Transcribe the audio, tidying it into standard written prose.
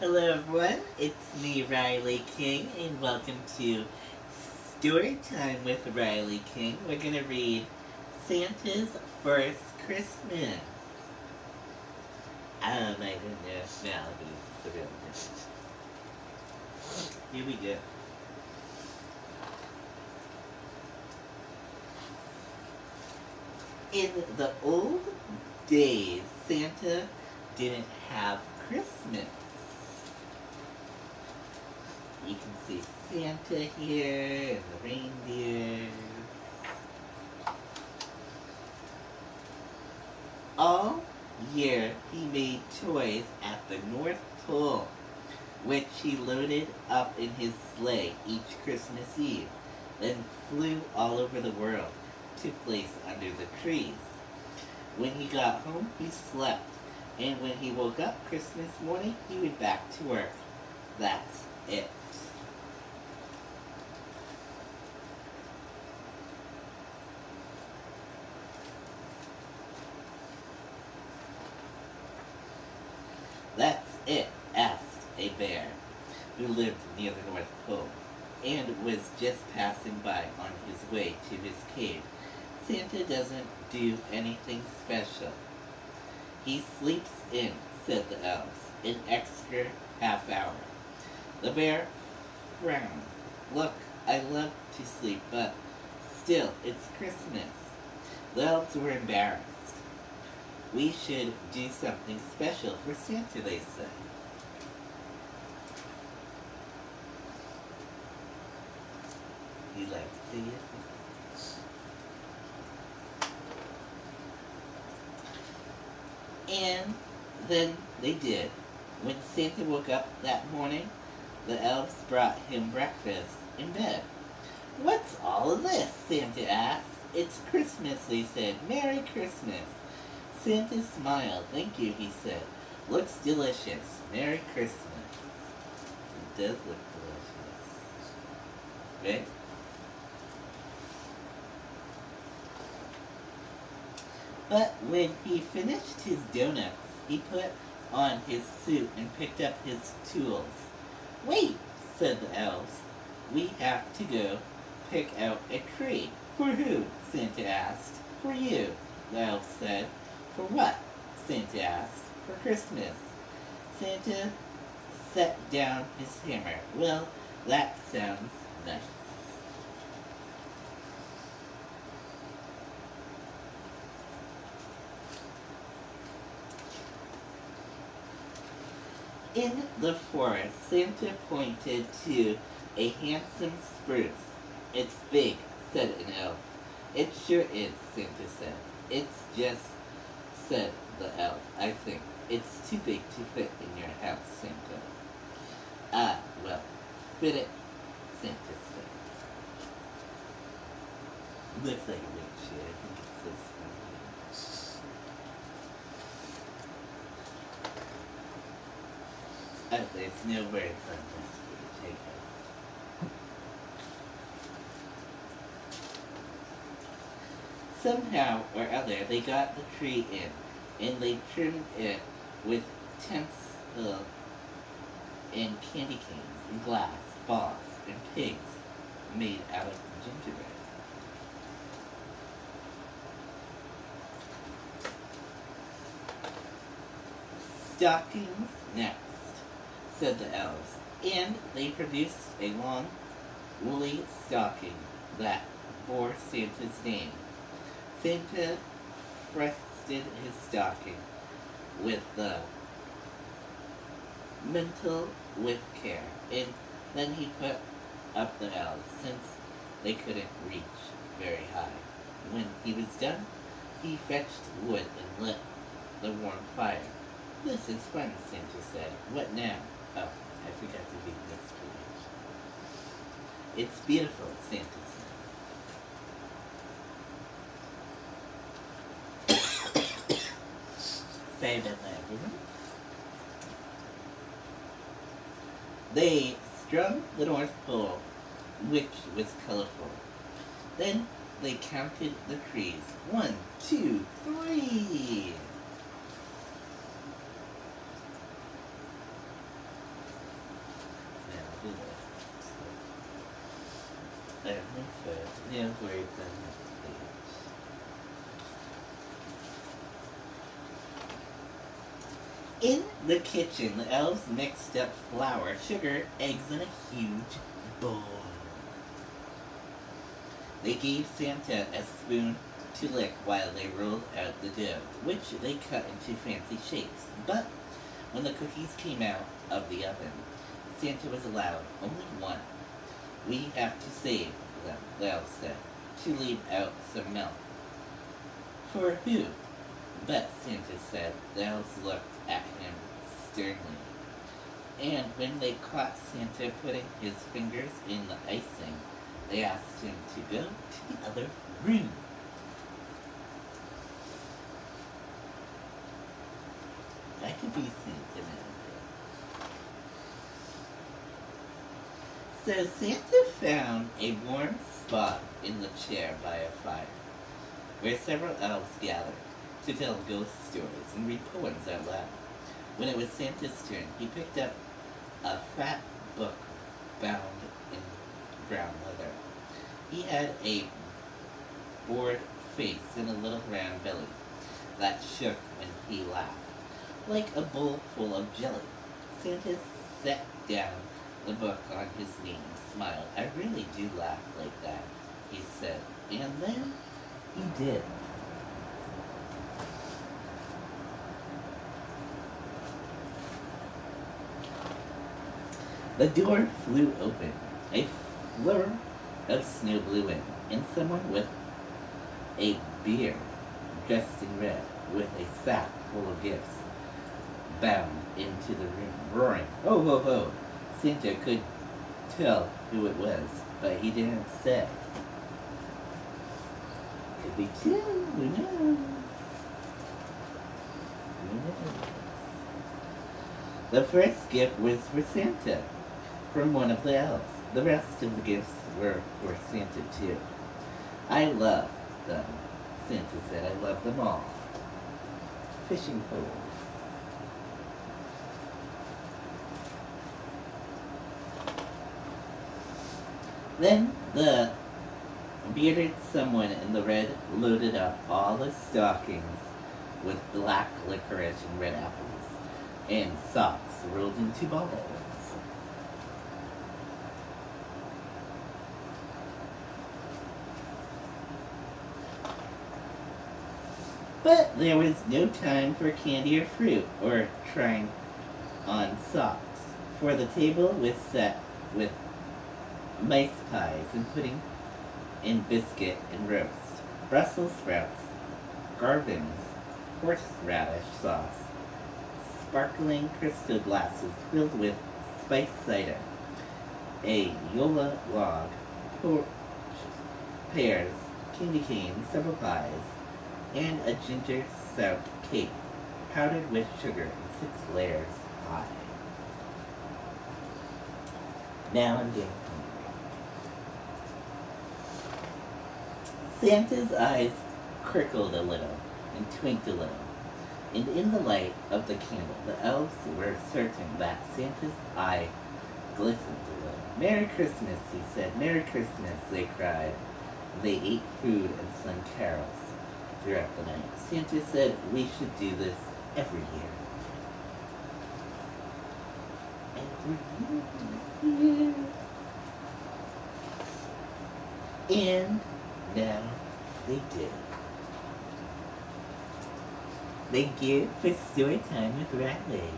Hello everyone, it's me Riley King and welcome to Story Time with Riley King. We're gonna read Santa's First Christmas. Oh my goodness, Malibu's the real thing. Here we go. In the old days, Santa didn't have Christmas. You can see Santa here and the reindeer. All year he made toys at the North Pole, which he loaded up in his sleigh each Christmas Eve, then flew all over the world to place under the trees. When he got home, he slept, and when he woke up Christmas morning, he went back to work. That's it. That's it, asked a bear who lived near the North Pole and was just passing by on his way to his cave. Santa doesn't do anything special. He sleeps in, said the elves, an extra half hour. The bear frowned. Look, I love to sleep, but still, it's Christmas. The elves were embarrassed. We should do something special for Santa, they said. You like to see it? And then they did. When Santa woke up that morning, the elves brought him breakfast in bed. What's all of this? Santa asked. It's Christmas, they said. Merry Christmas. Santa smiled. Thank you, he said. Looks delicious. Merry Christmas. It does look delicious. Right? But when he finished his donuts, he put on his suit and picked up his tools. Wait, said the elves. We have to go pick out a tree. For who? Santa asked. For you, the elves said. For what? Santa asked. For Christmas. Santa set down his hammer. Well, that sounds nice. In the forest, Santa pointed to a handsome spruce. It's big, said an elf. It sure is, Santa said. It's just, said the elf, I think. It's too big to fit in your house, Santa. Ah, well, fit it, Santa said. Looks like a big tree. I think it's this one. Oh, there's no words on this page. Somehow or other, they got the tree in, and they trimmed it with tinsel and candy canes and glass balls and pigs made out of gingerbread. Stockings next, said the elves, and they produced a long, woolly stocking that bore Santa's name. Santa breasted his stocking with the mantle with care, and then he put up the elves, since they couldn't reach very high. When he was done, he fetched wood and lit the warm fire. This is fun, Santa said. What now? Oh, I forgot to read this page. It's beautiful, Santa said. Say that, everyone. They strung the North Pole, which was colorful. Then they counted the trees. 1, 2, 3. the list. Let me put no words on this page. In the kitchen, the elves mixed up flour, sugar, eggs, and a huge bowl. They gave Santa a spoon to lick while they rolled out the dough, which they cut into fancy shapes. But when the cookies came out of the oven, Santa was allowed only one. We have to save them, the elves said, to leave out some milk. For who? But Santa said. The elves looked at him sternly. And when they caught Santa putting his fingers in the icing, they asked him to go to the other room. I could be Santa now. So Santa found a warm spot in the chair by a fire, where several elves gathered to tell ghost stories and read poems out loud. When it was Santa's turn, he picked up a fat book bound in brown leather. He had a bored face and a little round belly that shook when he laughed, like a bowl full of jelly. Santa set down the book on his knee and smiled. I really do laugh like that, he said. And then he did. The door flew open. A flurry of snow blew in, and someone with a beard, dressed in red, with a sack full of gifts, bound into the room, roaring, "Ho, ho, ho!" Santa could tell who it was, but he didn't say. Could be two, who knows? Who knows? The first gift was for Santa, from one of the elves. The rest of the gifts were for Santa too. I love them, Santa said. I love them all. Fishing poles. Then the bearded someone in the red loaded up all the stockings with black licorice and red apples, and socks rolled into balls. But there was no time for candy or fruit or trying on socks, for the table was set with mice pies and pudding and biscuit and roast, Brussels sprouts, garbins, horseradish sauce, sparkling crystal glasses filled with spiced cider, a Yola log, pears, candy canes, several pies, and a ginger stout cake, powdered with sugar and 6 layers high. Now I'm getting hungry. Santa's eyes crackled a little and twinked a little, and in the light of the candle, the elves were certain that Santa's eye glistened a little. "Merry Christmas," he said. "Merry Christmas," they cried. They ate food and sung carols throughout the night. Santa said we should do this every year. Every year. And now they did. Thank you for story time with Riley.